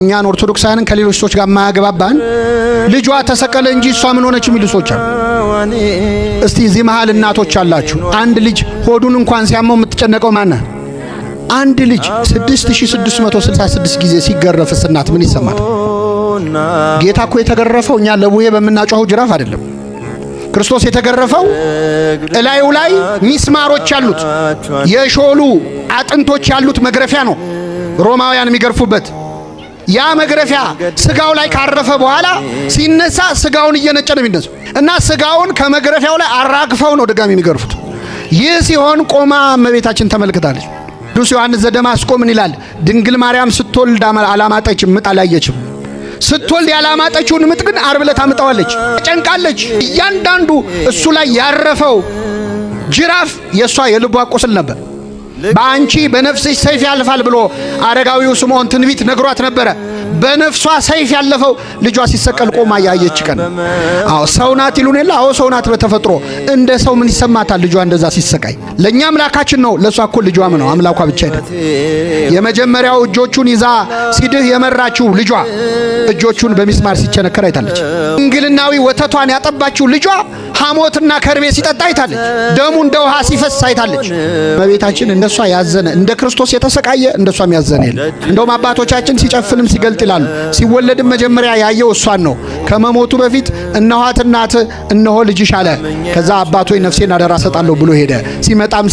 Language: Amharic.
እኛን ኦርቶዶክሳውያንን ከሌሎች ሰዎች ጋር ማያገባባን ልጇ ተሰቀለ እንጂ እሷ ምን ሆነች የሚሉ ሰዎች አሉ። እስቲ እዚህ መሃል እናቶች አላችሁ። አንድ ልጅ ሆዱን እንኳን ሲያመው የምትጨነቀው ማን ነው? አንድ ልጅ 6666 ጊዜ ሲገረፍስ እናት ምን ይሰማል? ጌታ እኮ የተገረፈው እኛ ለቡሄ በመናጫው ጅራፍ አይደለም። ክርስቶስ የተገረፈው እላዩ ላይ ሚስማሮች ያሉት የሾሉ አጥንቶች ያሉት መግረፊያ ነው ሮማውያን የሚገርፉበት። ያ መግረፊያ ስጋው ላይ ካረፈ በኋላ ሲነሳ ስጋውን እየነጨ ነው የሚነሳው እና ስጋውን ከመግረፊያው ላይ አራግፈው ነው ድጋሚ የሚገርፉት። ይህ ሲሆን ቆማ እመቤታችን ተመልክታለች። ቅዱስ ዮሐንስ ዘደማስቆ ምን ይላል? ድንግል ማርያም ስትወልድ አላማጠችም፣ ምጥ አላየችም። ስትወልድ ያላማጠችውን ምጥ ግን ዓርብ ዕለት አምጣዋለች። ተጨንቃለች። እያንዳንዱ እሱ ላይ ያረፈው ጅራፍ የሷ የልቧ ቁስል ነበር። በአንቺ በነፍስሽ ሰይፍ ያልፋል ብሎ አረጋዊው ስምዖን ትንቢት ነግሯት ነበረ። በነፍሷ ሰይፍ ያለፈው ልጇ ሲሰቀል ቆማ ያየች ቀን። አዎ ሰው ናት ይሉን የለ? አዎ ሰው ናት በተፈጥሮ። እንደ ሰው ምን ይሰማታል ልጇ እንደዛ ሲሰቃይ? ለኛ አምላካችን ነው፣ ለሷ እኮ ልጇም ነው፣ አምላኳ ብቻ አይደለም። የመጀመሪያው እጆቹን ይዛ ሲድህ የመራችው ልጇ እጆቹን በሚስማር ሲቸነከር አይታለች። እንግልናዊ ወተቷን ያጠባችው ልጇ ሐሞትና ከርቤ ሲጠጣ አይታለች። ደሙ እንደ ውሃ ሲፈስ አይታለች። እመቤታችን እንደሷ ያዘነ እንደ ክርስቶስ የተሰቃየ እንደሷም ያዘነ የለ። እንደውም አባቶቻችን ሲጨፍንም ሲገልጥ ይላሉ። ሲወለድም መጀመሪያ ያየው እሷን ነው። ከመሞቱ በፊት እነኋት እናት እነሆ ልጅሽ አለ። ከዛ አባቶይ ነፍሴን አደራ ሰጣለሁ ብሎ ሄደ። ሲመጣም